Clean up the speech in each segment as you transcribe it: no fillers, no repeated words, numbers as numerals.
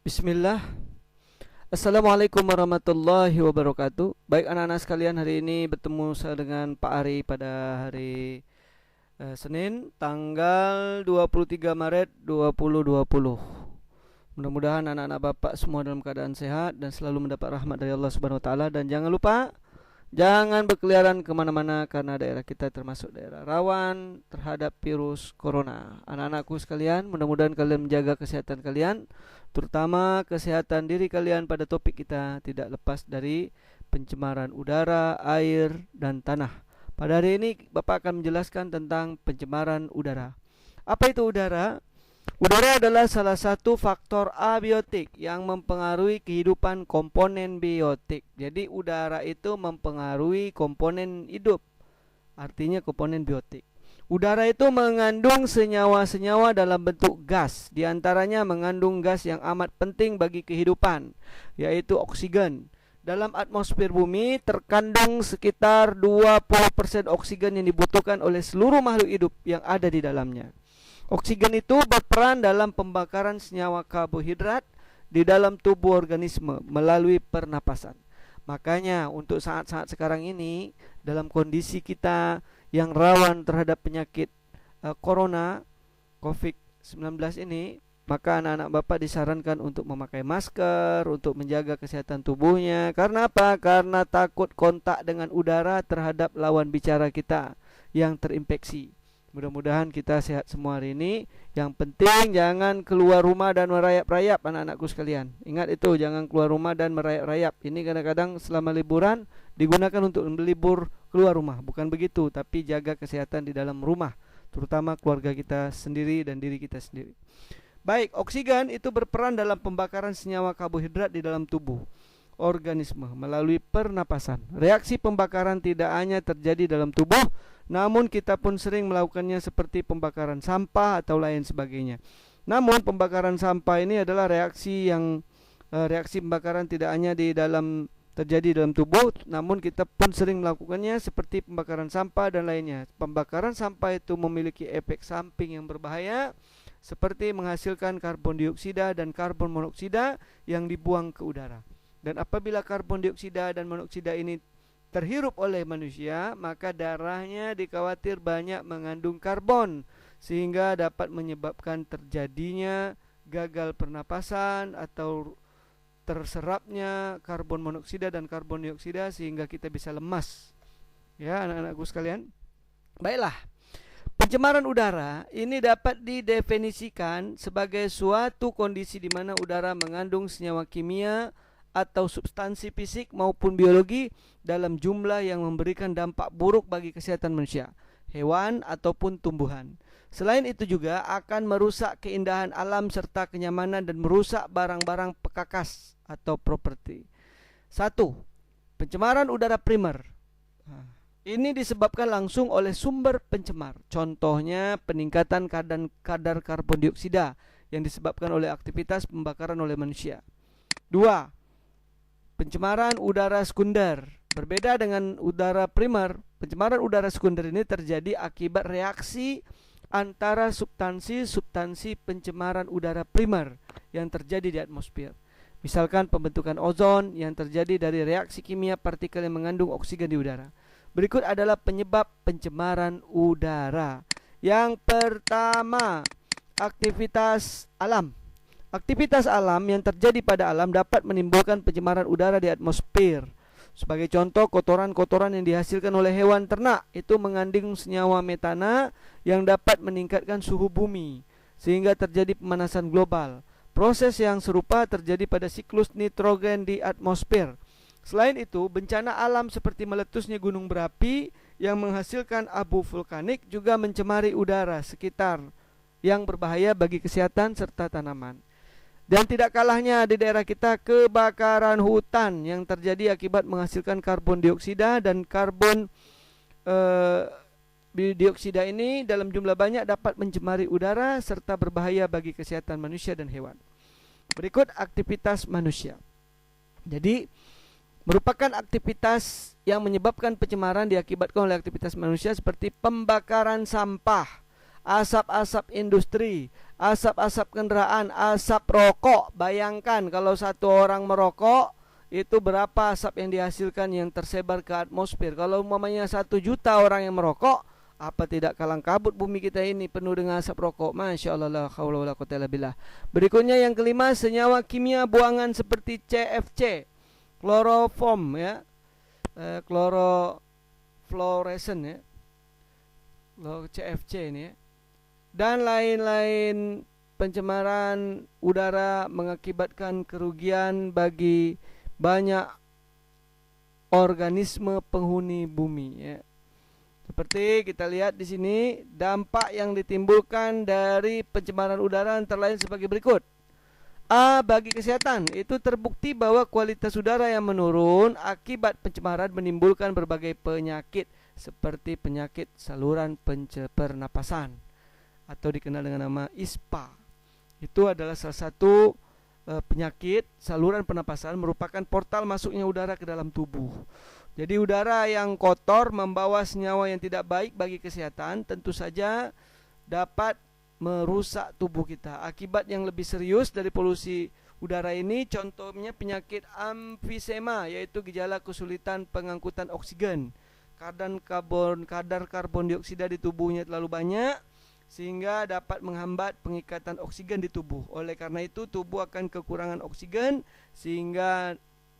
Bismillah. Assalamualaikum warahmatullahi wabarakatuh. Baik anak-anak sekalian, hari ini bertemu saya dengan Pak Ari pada hari Senin tanggal 23 Maret 2020. Mudah-mudahan anak-anak Bapak semua dalam keadaan sehat dan selalu mendapat rahmat dari Allah Subhanahu wa taala. Dan jangan lupa, jangan berkeliaran kemana-mana karena daerah kita termasuk daerah rawan terhadap virus corona. Anak-anakku sekalian, mudah-mudahan kalian menjaga kesehatan kalian, terutama kesehatan diri kalian. Pada topik kita tidak lepas dari pencemaran udara, air, dan tanah. Pada hari ini Bapak akan menjelaskan tentang pencemaran udara. Apa itu udara? Udara adalah salah satu faktor abiotik yang mempengaruhi kehidupan komponen biotik. Jadi udara itu mempengaruhi komponen hidup, artinya komponen biotik. Udara itu mengandung senyawa-senyawa dalam bentuk gas. Di antaranya mengandung gas yang amat penting bagi kehidupan, yaitu oksigen. Dalam atmosfer bumi terkandung sekitar 20% oksigen yang dibutuhkan oleh seluruh makhluk hidup yang ada di dalamnya. Oksigen itu berperan dalam pembakaran senyawa karbohidrat di dalam tubuh organisme melalui pernapasan. Makanya untuk saat-saat sekarang ini, dalam kondisi kita yang rawan terhadap penyakit corona COVID-19 ini, maka anak-anak Bapak disarankan untuk memakai masker, untuk menjaga kesehatan tubuhnya. Karena apa? Karena takut kontak dengan udara terhadap lawan bicara kita yang terinfeksi. Mudah-mudahan kita sehat semua hari ini. Yang penting jangan keluar rumah dan merayap-rayap, anak-anakku sekalian. Ingat itu, jangan keluar rumah dan merayap-rayap. Ini kadang-kadang selama liburan digunakan untuk berlibur keluar rumah. Bukan begitu, tapi jaga kesehatan di dalam rumah, terutama keluarga kita sendiri dan diri kita sendiri. Baik, oksigen itu berperan dalam pembakaran senyawa karbohidrat di dalam tubuh organisme melalui pernapasan. Reaksi pembakaran tidak hanya terjadi dalam tubuh, namun kita pun sering melakukannya seperti pembakaran sampah atau lain sebagainya. Namun pembakaran sampah ini adalah reaksi pembakaran tidak hanya terjadi dalam tubuh, namun kita pun sering melakukannya seperti pembakaran sampah dan lainnya. Pembakaran sampah itu memiliki efek samping yang berbahaya, seperti menghasilkan karbon dioksida dan karbon monoksida yang dibuang ke udara. Dan apabila karbon dioksida dan monoksida ini terhirup oleh manusia, maka darahnya dikhawatir banyak mengandung karbon, sehingga dapat menyebabkan terjadinya gagal pernapasan atau terserapnya karbon monoksida dan karbon dioksida, sehingga kita bisa lemas. Ya, anak-anakku sekalian. Baiklah, pencemaran udara ini dapat didefinisikan sebagai suatu kondisi di mana udara mengandung senyawa kimia atau substansi fisik maupun biologi dalam jumlah yang memberikan dampak buruk bagi kesehatan manusia, hewan ataupun tumbuhan. Selain itu juga akan merusak keindahan alam serta kenyamanan dan merusak barang-barang pekakas atau properti. 1. Pencemaran udara primer. Ini disebabkan langsung oleh sumber pencemar. Contohnya peningkatan kadar karbon dioksida yang disebabkan oleh aktivitas pembakaran oleh manusia. 2. Pencemaran udara sekunder. Berbeda dengan udara primer, pencemaran udara sekunder ini terjadi akibat reaksi antara substansi pencemaran udara primer yang terjadi di atmosfer. Misalkan pembentukan ozon yang terjadi dari reaksi kimia partikel yang mengandung oksigen di udara. Berikut adalah penyebab pencemaran udara. Yang pertama, aktivitas alam. Aktivitas alam yang terjadi pada alam dapat menimbulkan pencemaran udara di atmosfer. Sebagai contoh, kotoran-kotoran yang dihasilkan oleh hewan ternak itu mengandung senyawa metana yang dapat meningkatkan suhu bumi, sehingga terjadi pemanasan global. Proses yang serupa terjadi pada siklus nitrogen di atmosfer. Selain itu, bencana alam seperti meletusnya gunung berapi yang menghasilkan abu vulkanik juga mencemari udara sekitar yang berbahaya bagi kesehatan serta tanaman. Dan tidak kalahnya di daerah kita, kebakaran hutan yang terjadi akibat menghasilkan karbon dioksida dan karbon dioksida ini dalam jumlah banyak dapat mencemari udara serta berbahaya bagi kesehatan manusia dan hewan. Berikut aktivitas manusia. Jadi merupakan aktivitas yang menyebabkan pencemaran diakibatkan oleh aktivitas manusia seperti pembakaran sampah asap-asap industri, asap-asap kendaraan, asap rokok. Bayangkan kalau satu orang merokok, itu berapa asap yang dihasilkan yang tersebar ke atmosfer. Kalau umpamanya 1 juta orang yang merokok, apa tidak kalang kabut bumi kita ini penuh dengan asap rokok. Masya Allah, la haula wala quwwata illa billah. Berikutnya yang kelima, senyawa kimia buangan seperti CFC, kloroform ya, klorofluoresen ya, CFC ini ya, dan lain-lain pencemaran udara mengakibatkan kerugian bagi banyak organisme penghuni bumi ya. Seperti kita lihat di sini, dampak yang ditimbulkan dari pencemaran udara antara lain sebagai berikut. A. Bagi kesehatan, itu terbukti bahwa kualitas udara yang menurun akibat pencemaran menimbulkan berbagai penyakit seperti penyakit saluran pernapasan atau dikenal dengan nama ISPA. Itu adalah salah satu penyakit saluran pernapasan, merupakan portal masuknya udara ke dalam tubuh. Jadi udara yang kotor membawa senyawa yang tidak baik bagi kesehatan, tentu saja dapat merusak tubuh kita. Akibat yang lebih serius dari polusi udara ini contohnya penyakit emfisema, yaitu gejala kesulitan pengangkutan oksigen. Kadar karbon dioksida di tubuhnya terlalu banyak sehingga dapat menghambat pengikatan oksigen di tubuh. Oleh karena itu tubuh akan kekurangan oksigen sehingga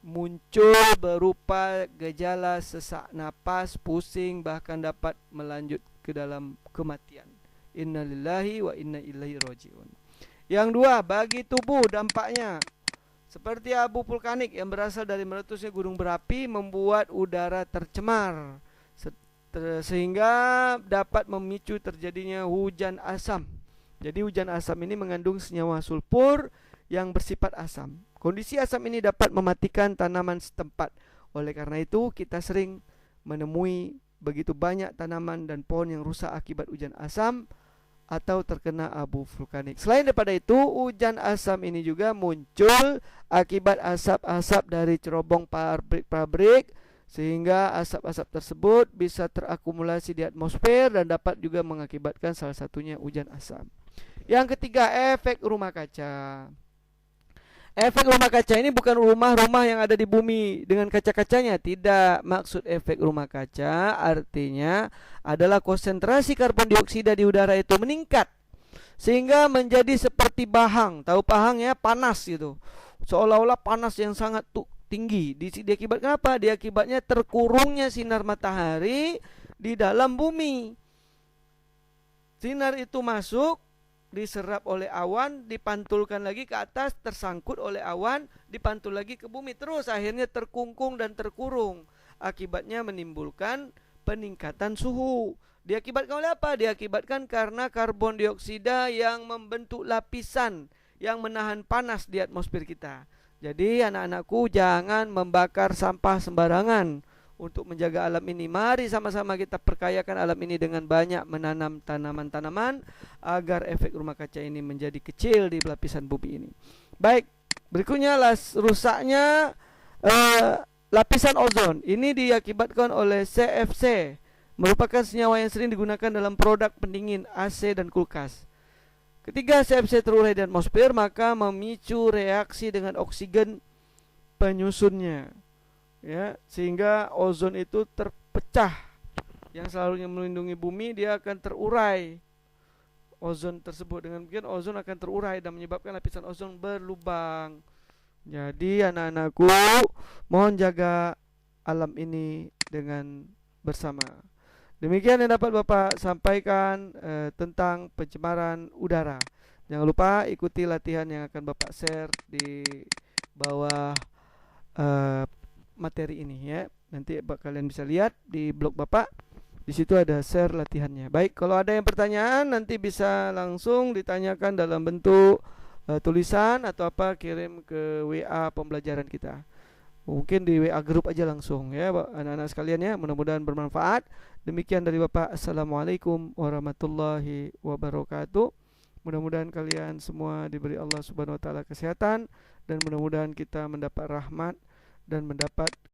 muncul berupa gejala sesak napas, pusing, bahkan dapat melanjut ke dalam kematian. Innalillahi wa inna ilaihi rajiun. Yang dua, bagi tubuh dampaknya seperti abu vulkanik yang berasal dari meletusnya gunung berapi membuat udara tercemar sehingga dapat memicu terjadinya hujan asam. Jadi hujan asam ini mengandung senyawa sulfur yang bersifat asam. Kondisi asam ini dapat mematikan tanaman setempat. Oleh karena itu kita sering menemui begitu banyak tanaman dan pohon yang rusak akibat hujan asam atau terkena abu vulkanik. Selain daripada itu, hujan asam ini juga muncul akibat asap-asap dari cerobong pabrik-pabrik, sehingga asap-asap tersebut bisa terakumulasi di atmosfer dan dapat juga mengakibatkan salah satunya hujan asam. Yang ketiga, efek rumah kaca. Efek rumah kaca ini bukan rumah-rumah yang ada di bumi dengan kaca-kacanya. Tidak, maksud efek rumah kaca artinya adalah konsentrasi karbon dioksida di udara itu meningkat sehingga menjadi seperti bahang. Tahu bahang ya, panas gitu. Seolah-olah panas yang sangat tinggi. Diakibatkan apa? Diakibatnya terkurungnya sinar matahari di dalam bumi. Sinar itu masuk, diserap oleh awan, dipantulkan lagi ke atas, tersangkut oleh awan, dipantul lagi ke bumi, terus akhirnya terkungkung dan terkurung. Akibatnya menimbulkan peningkatan suhu. Diakibatkan oleh apa? Diakibatkan karena karbon dioksida yang membentuk lapisan yang menahan panas di atmosfer kita. Jadi anak-anakku, jangan membakar sampah sembarangan untuk menjaga alam ini. Mari sama-sama kita perkayakan alam ini dengan banyak menanam tanaman-tanaman agar efek rumah kaca ini menjadi kecil di lapisan bumi ini. Baik, berikutnya rusaknya lapisan ozon. Ini diakibatkan oleh CFC, merupakan senyawa yang sering digunakan dalam produk pendingin AC dan kulkas. Ketika CFC terurai di atmosfer, maka memicu reaksi dengan oksigen penyusunnya, ya, sehingga ozon itu terpecah. Yang selalunya melindungi bumi, dia akan terurai ozon tersebut. Dengan demikian ozon akan terurai dan menyebabkan lapisan ozon berlubang. Jadi anak-anakku, mohon jaga alam ini dengan bersama. Demikian yang dapat Bapak sampaikan tentang pencemaran udara. Jangan lupa ikuti latihan yang akan Bapak share di bawah materi ini ya. Nanti kalian bisa lihat di blog Bapak. Di situ ada share latihannya. Baik, kalau ada yang pertanyaan nanti bisa langsung ditanyakan dalam bentuk tulisan atau apa, kirim ke WA pembelajaran kita. Mungkin di WA grup aja langsung ya anak-anak sekalian ya. Mudah-mudahan bermanfaat. Demikian dari Bapak. Assalamualaikum warahmatullahi wabarakatuh. Mudah-mudahan kalian semua diberi Allah Subhanahu wa taala kesehatan dan mudah-mudahan kita mendapat rahmat dan mendapat